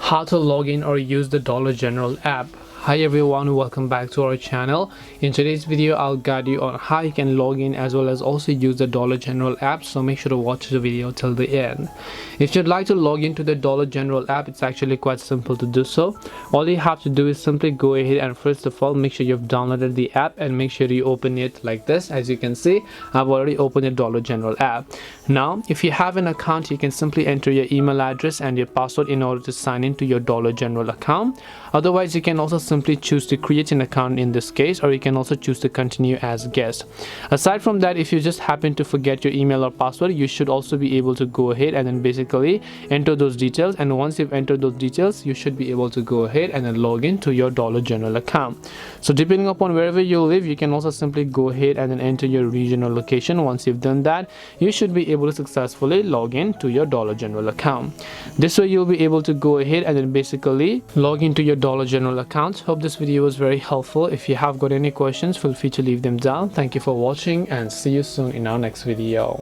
How to log in or use the Dollar General app. Hi everyone, welcome back to our channel. In today's video I'll guide you on how you can log in as well as also use the Dollar General app, so make sure to watch the video till the end. If you'd like to log into the Dollar General app, it's actually quite simple to do so. All you have to do is simply go ahead and first of all make sure you've downloaded the app and make sure you open it like this. As you can see, I've already opened the Dollar General app. Now if you have an account, you can simply enter your email address and your password in order to sign into your Dollar General account. Otherwise, you can also simply choose to create an account in this case, or you can also choose to continue as guest. Aside from that, if you just happen to forget your email or password, you should also be able to go ahead and then basically enter those details, and once you've entered those details, you should be able to go ahead and then log in to your Dollar General account. So depending upon wherever you live, you can also simply go ahead and then enter your regional location. Once you've done that, you should be able to successfully log in to your Dollar General account. This way you'll be able to go ahead and then basically log into your Dollar General account. Hope this video was very helpful. If you have got any questions, feel free to leave them down. Thank you for watching and see you soon in our next video.